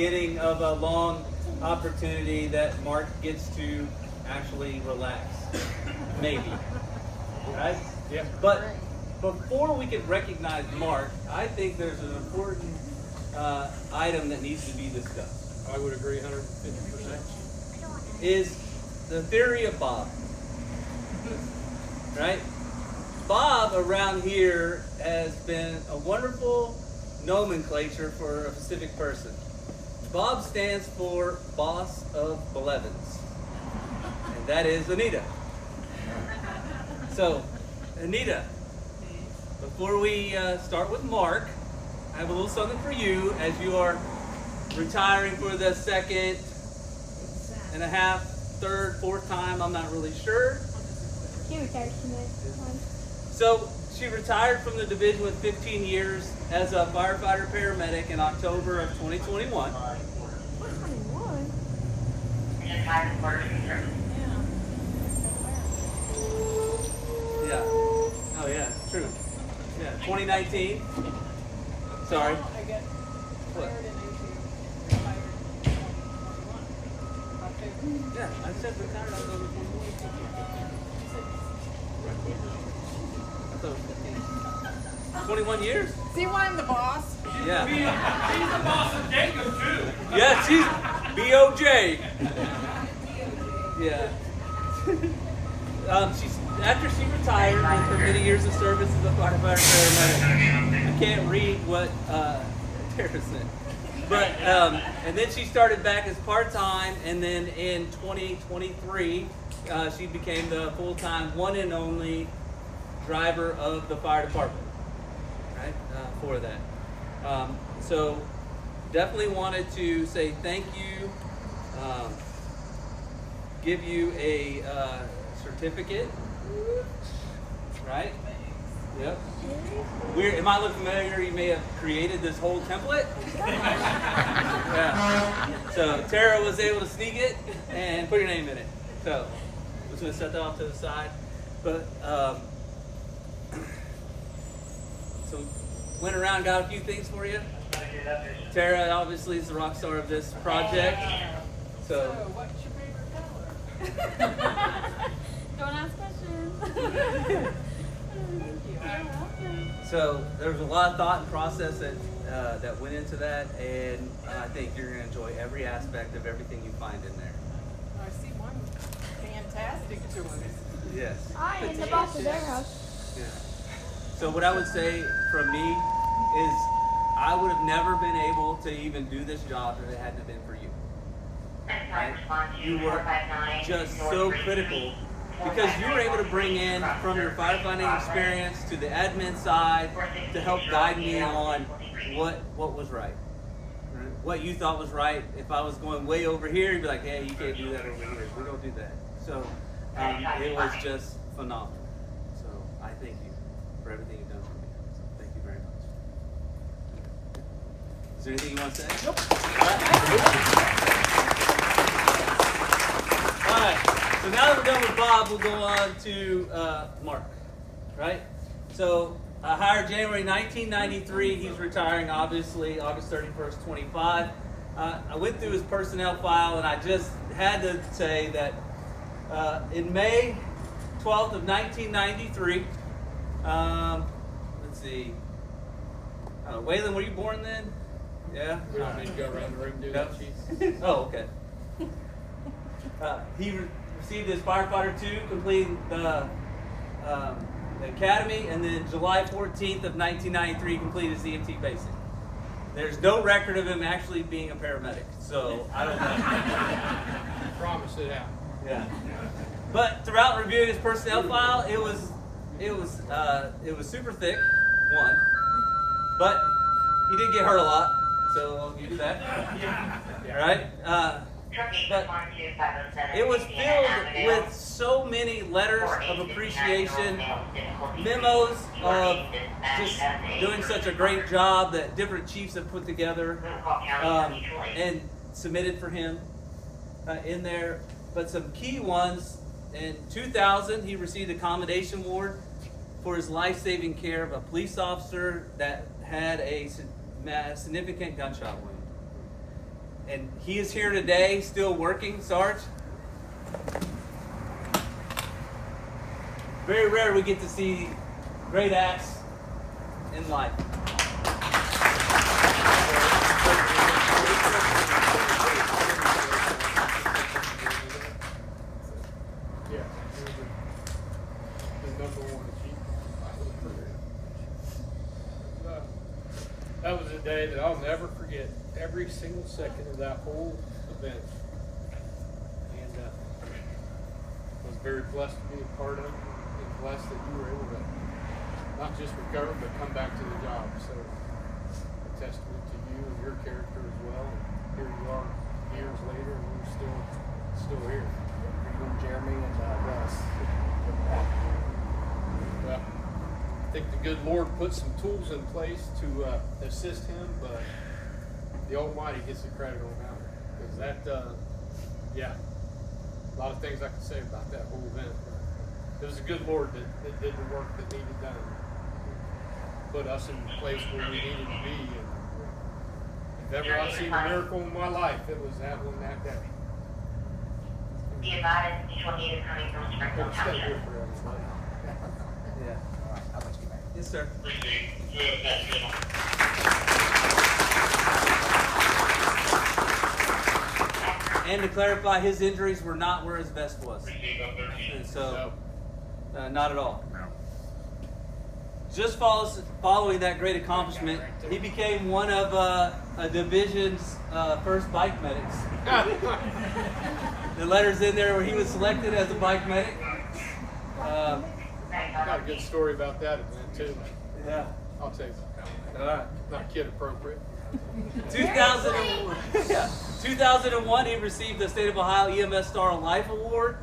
beginning of a long opportunity that Mark gets to actually relax. Maybe. Right? Yeah. But before we can recognize Mark, I think there's an important item that needs to be discussed. I would agree 150%. Is the theory of Bob. Right? Bob around here has been a wonderful nomenclature for a specific person. Bob stands for Boss of Blevins. And that is Anita. So, Anita, before we start with Mark, I have a little something for you as you are retiring for the second and a half, third, fourth time, I'm not really sure. She retired from it. So she retired from the division with 15 years as a firefighter paramedic in October of 2021. 21? Yeah. Oh yeah, true. Yeah, 2019. Sorry. I get What? fired in 18, retired in 21. Yeah, I said retired October 21. I thought it was 15. 21 years? See why I'm the boss? Yeah. She's the boss of Jacob too. Yeah, she's BOJ. Yeah. She's after she retired with her many years of service as a firefighter paramedic. I can't read what Tara said, but and then she started back as part-time, and then in 2023 she became the full-time one and only driver of the fire department. Right for that. So definitely wanted to say thank you. Give you a certificate, right? Yep. Weird. It might look familiar. You may have created this whole template. Yeah. So Tara was able to sneak it and put your name in it. So I'm just gonna set that off to the side. But so went around, got a few things for you. Tara obviously is the rock star of this project. So, So what's your favorite color? Don't ask questions. So there was a lot of thought and process that that went into that, and I think you're going to enjoy every aspect of everything you find in there. I see one fantastic choice. Yes. I am the boss of their house. Yeah. So what I would say from me is I would have never been able to even do this job if it hadn't have been for you. Right? You were just so critical because you were able to bring in from your firefighting experience to the admin side to help guide me on what was right. What you thought was right. If I was going way over here, you'd be like, hey, you can't do that over here. We don't do that. So it was just phenomenal. So I thank you for everything you've done for me. So thank you very much. Is there anything you want to say? Nope. All right. So now that we're done with Bob, we'll go on to Mark. Right? So I hired January 1993. He's retiring, obviously, August 31st, 25. I went through his personnel file, and I just had to say that in May 12th of 1993, let's see. Waylon, were you born then? Yeah? We don't need to go around the room and do Yep. that, chief. Oh, okay. He received his firefighter 2, completing the academy, and then July 14th of 1993 completed his EMT basic. There's no record of him actually being a paramedic, so I don't know. Promise it out. Yeah. But throughout reviewing his personnel file, it was super thick. One, but he did get hurt a lot, so I'll give you that. All right. But it was filled with so many letters of appreciation, memos of just doing such a great job that different chiefs have put together and submitted for him in there. But some key ones, in 2000, he received a commendation award for his life-saving care of a police officer that had a significant gunshot wound. And he is here today, still working, Sarge. Very rare we get to see great acts in life. Yeah, the number one chief. That was a day that I'll never forget. Every single second of that whole event, and I was very blessed to be a part of it, and blessed that you were able to not just recover but come back to the job. So, a testament to you and your character as well. And here you are, years later, and we're still here. Jeremy and Russ. Well, I think the good Lord put some tools in place to assist him, but the Almighty gets the credit on that one. Because that, yeah, a lot of things I could say about that whole event. But it was the good Lord that did the work that needed done. Put us in the place where we needed to be. And if ever I've seen a miracle in my life, it was that one that day. Be advised, D-28 is coming from Springfield Don't stay here Township. forever, buddy. Yeah. All right, I'll let you back. Yes, sir. And to clarify, his injuries were not where his vest was. And so, not at all. Just following that great accomplishment, he became one of a division's first bike medics. The letter's in there where he was selected as a bike medic. I got a good story about that event too. Yeah. I'll tell you about that. All right. Not kid appropriate. 2001, he received the State of Ohio EMS Star of Life Award,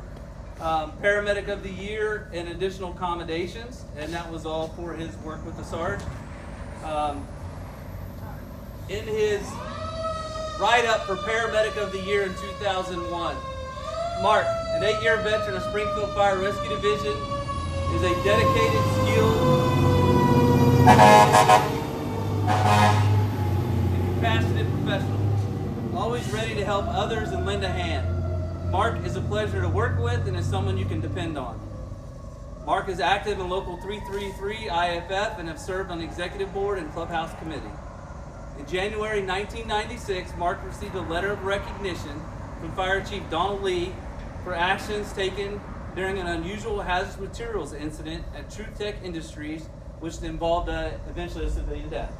Paramedic of the Year, and additional accommodations, and that was all for his work with the Sarge. In his write-up for Paramedic of the Year in 2001, Mark, an 8-year veteran of Springfield Fire Rescue Division, is a dedicated, skilled, and compassionate professional, always ready to help others and lend a hand. Mark is a pleasure to work with and is someone you can depend on. Mark is active in Local 333 IFF and have served on the Executive Board and Clubhouse Committee. In January 1996, Mark received a letter of recognition from Fire Chief Donald Lee for actions taken during an unusual hazardous materials incident at True Tech Industries, which involved eventually a civilian death.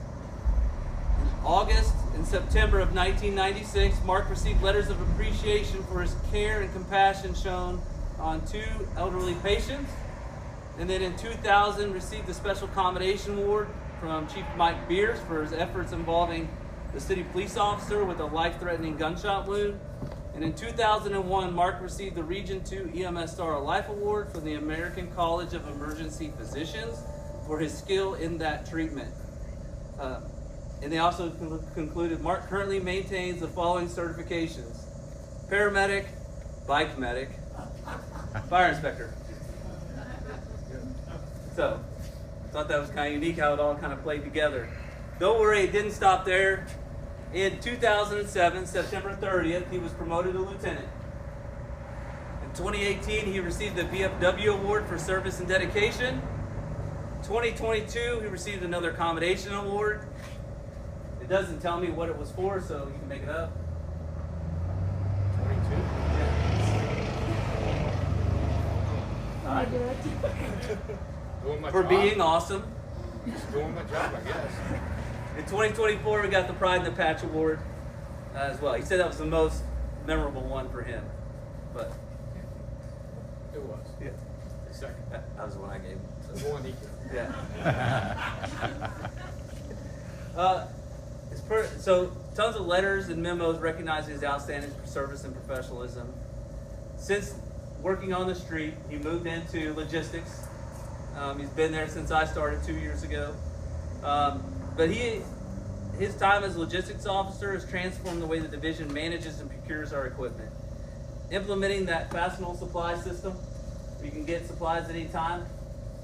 In August and September of 1996, Mark received letters of appreciation for his care and compassion shown on 2 elderly patients. And then in 2000, received the Special Accommodation Award from Chief Mike Beers for his efforts involving the city police officer with a life-threatening gunshot wound. And in 2001, Mark received the Region 2 EMS Star of Life Award from the American College of Emergency Physicians for his skill in that treatment. And they also concluded Mark currently maintains the following certifications: paramedic, bike medic, fire inspector. So, thought that was kind of unique how it all kind of played together. Don't worry, it didn't stop there. In 2007, September 30th, he was promoted to lieutenant. In 2018, he received the VFW Award for service and dedication. 2022, he received another accommodation award. It doesn't tell me what it was for, so you can make it up. 22. All right. Doing my For job. being awesome. Just doing my job, I guess. In 2024, we got the Pride in the Patch Award as well. He said that was the most memorable one for him. But It was. yeah, The second. that was the one I gave him. The So, one he yeah. So tons of letters and memos recognizing his outstanding service and professionalism. Since working on the street, he moved into logistics. He's been there since I started 2 years ago. But his time as logistics officer has transformed the way the division manages and procures our equipment. Implementing that Fastenal supply system, where you can get supplies at any time.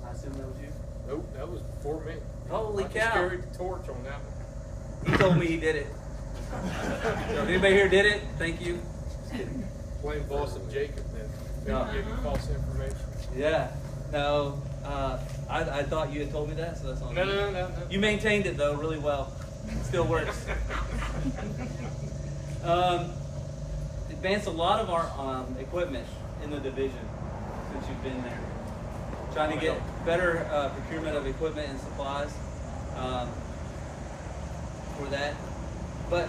I assume that was you. Nope, that was before me. Holy I cow. just carried the torch on that one. He told me he did it. So if anybody here did it, thank you. Blame boss of Jacob then. No. Maybe give you false information. Yeah. No. I thought you had told me that, so that's on No, you. no. You maintained it though really well. It still works. Advanced a lot of our equipment in the division since you've been there. Trying to get better procurement of equipment and supplies for that. But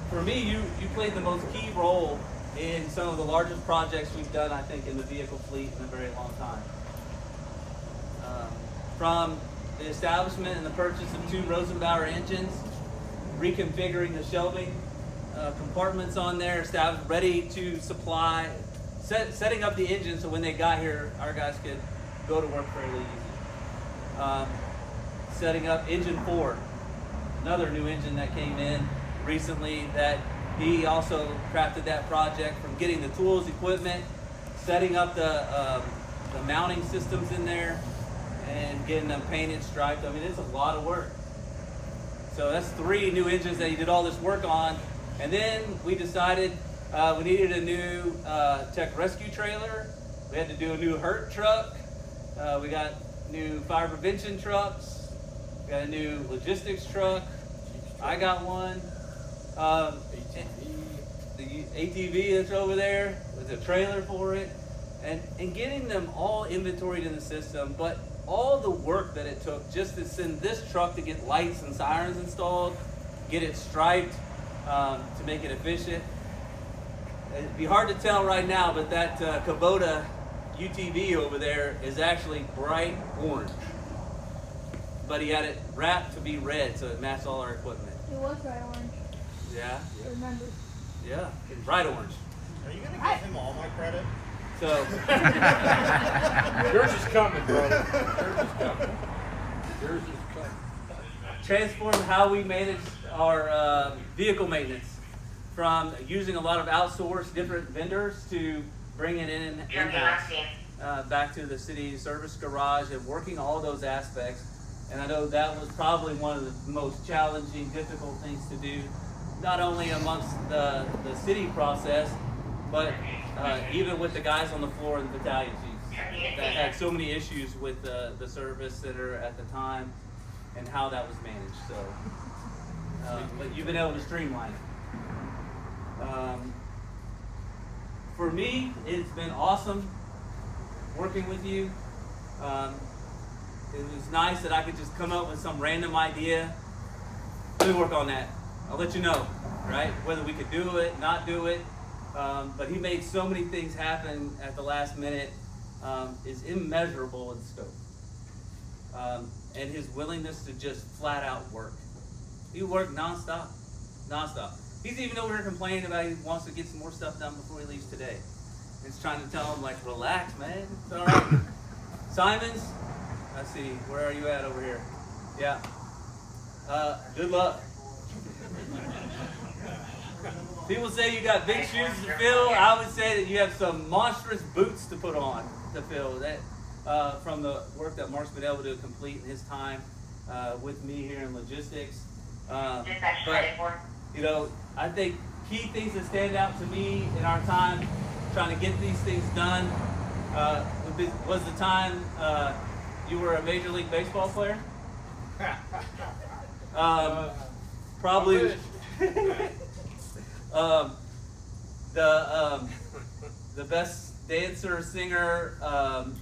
for me, you played the most key role in some of the largest projects we've done, I think, in the vehicle fleet in a very long time. From the establishment and the purchase of 2 Rosenbauer engines, reconfiguring the shelving compartments on there, ready to supply, setting up the engine so when they got here, our guys could go to work fairly easy. Setting up engine 4, another new engine that came in recently that he also crafted that project from getting the tools, equipment, setting up the mounting systems in there, and getting them painted, striped. I mean, it's a lot of work. So that's 3 new engines that he did all this work on. And then we decided we needed a new tech rescue trailer. We had to do a new HURT truck. We got new fire prevention trucks. We got a new logistics truck. I got one. The ATV that's over there with a trailer for it. And getting them all inventoried in the system, but all the work that it took just to send this truck to get lights and sirens installed, get it striped to make it efficient. It'd be hard to tell right now, but that Kubota UTV over there is actually bright orange. But he had it wrapped to be red so it matched all our equipment. It was bright orange. Yeah, I remember. yeah, bright orange. Are you gonna give him all my credit? So Yours is coming, bro. Yours is coming. Yours is coming. transformed how we manage our vehicle maintenance from using a lot of outsourced different vendors to bringing it in-house back to the city service garage and working all those aspects. And I know that was probably one of the most challenging, difficult things to do, not only amongst the city process, but even with the guys on the floor and the battalion chiefs that had so many issues with the service center at the time and how that was managed. So, but you've been able to streamline it. For me, it's been awesome working with you. It was nice that I could just come up with some random idea. Let me work on that. I'll let you know, right? Whether we could do it, not do it. But he made so many things happen at the last minute, is immeasurable in scope. And his willingness to just flat out work. He worked nonstop. He's even over here complaining about he wants to get some more stuff done before he leaves today. He's trying to tell him, like, relax, man. It's all right. Simons, let's see, where are you at over here? Yeah. Good luck. People say you got big shoes to fill. I would say that you have some monstrous boots to put on to fill. That from the work that Mark's been able to complete in his time with me here in logistics. But you know, I think key things that stand out to me in our time trying to get these things done was the time you were a Major League Baseball player. Probably the best dancer singer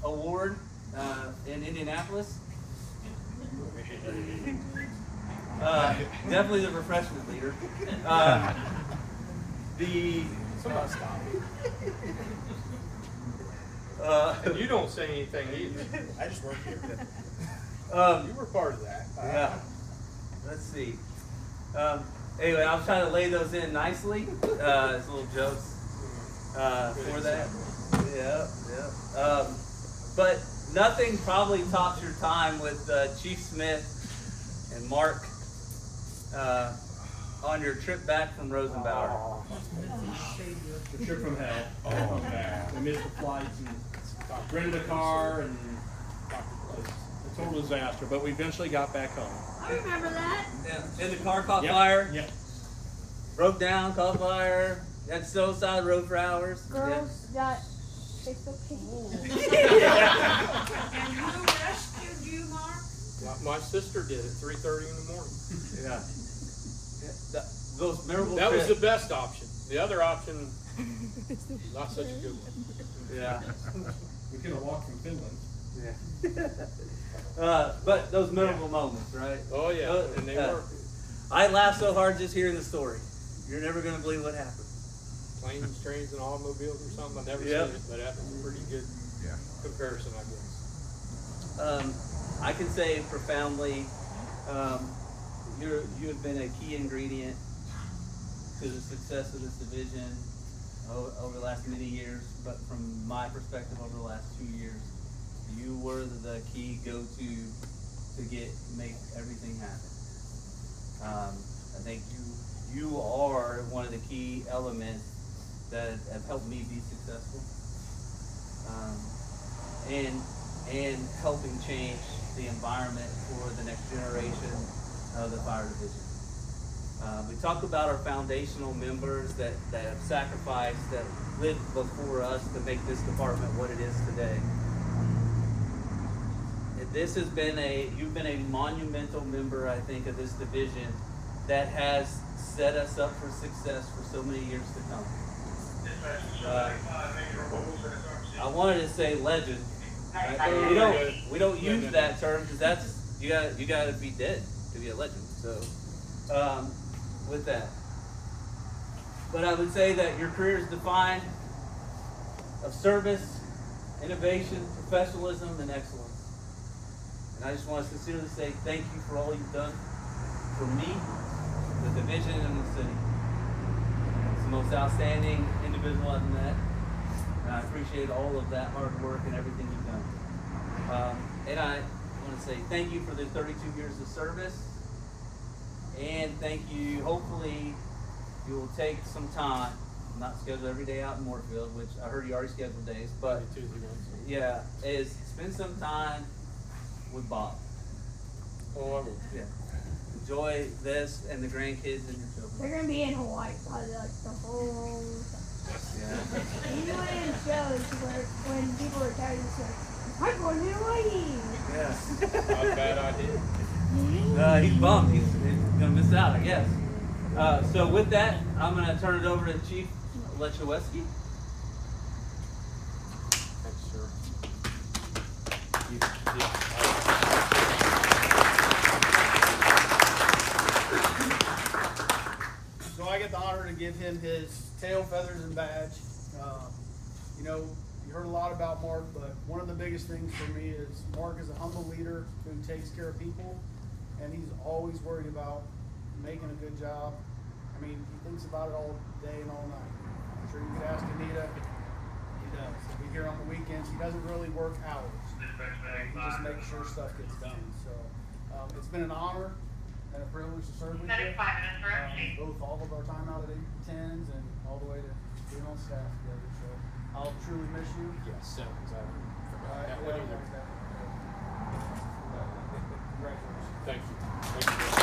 award in Indianapolis. Definitely the refreshment leader. And you don't say anything either. I just work here. You were part of that. Yeah. Let's see. Anyway, I'll try to lay those in nicely. As little jokes for that. Yeah. But nothing probably tops your time with Chief Smith and Mark on your trip back from Rosenbauer. The trip from hell. Oh man. We missed the flights and rented a car and it was a total disaster, but we eventually got back home. I remember that. And the car caught Yep. fire. Yep. broke down, caught fire, had to sit on the side of the road for hours. Girls got Facebook pages. And who rescued you, Mark? My sister did at 3:30 in the morning. Yeah. Those memorable That was the trips. best option. The other option, not such a good one. Yeah. We could have walked from Finland. Yeah. But those memorable moments, right? Oh yeah, and they were. I laughed so hard just hearing the story. You're never gonna believe what happened. Planes, trains, and automobiles or something. I've never Yep. seen it, but that's a pretty good comparison, I guess. I can say profoundly, you have been a key ingredient to the success of this division over the last many years. But from my perspective, over the last 2 years, you were the key go-to to make everything happen. I think you are one of the key elements that have helped me be successful, and helping change the environment for the next generation of the fire division. We talk about our foundational members that have sacrificed, that lived before us to make this department what it is today. This has been you've been a monumental member, I think, of this division that has set us up for success for so many years to come. I wanted to say legend. Right? But we don't use that term because that's you got to be dead to be a legend. So with that, but I would say that your career is defined of service, innovation, professionalism, and excellence. And I just want to sincerely say thank you for all you've done for me, the division, and the city. It's the most outstanding individual I've met, and I appreciate all of that hard work and everything you've done. And I want to say thank you for the 32 years of service, and thank you. Hopefully, you will take some time. I'm not scheduled every day out in Moorfield, which I heard you already scheduled days, but Tuesday nights. yeah, is spend some time with Bob. Oh, I will. Yeah. Enjoy this and the grandkids and your children. They're gonna be in Hawaii probably like the whole time. Yeah. You know, in shows where when people retire, it's like, I'm going to Hawaii. Yeah. Not a bad idea. He's bummed. He's gonna miss out, I guess. So with that, I'm gonna turn it over to Chief Lecheweski. Thanks, sir. So I get the honor to give him his tail feathers and badge. You know, you heard a lot about Mark, but one of the biggest things for me is Mark is a humble leader who takes care of people, and he's always worried about making a good job. I mean, he thinks about it all day and all night. I'm sure you could ask Anita. He does. He'll be here on the weekends. He doesn't really work hours. He just makes sure stuff gets done. So it's been an honor and a privilege to serve with you. 5 minutes for empty. Both all of our time out at 810s and all the way to being on staff together. So I'll truly miss you. Yeah, sevens. I forgot that Yeah, one either. Congratulations. Thank you. Thank you.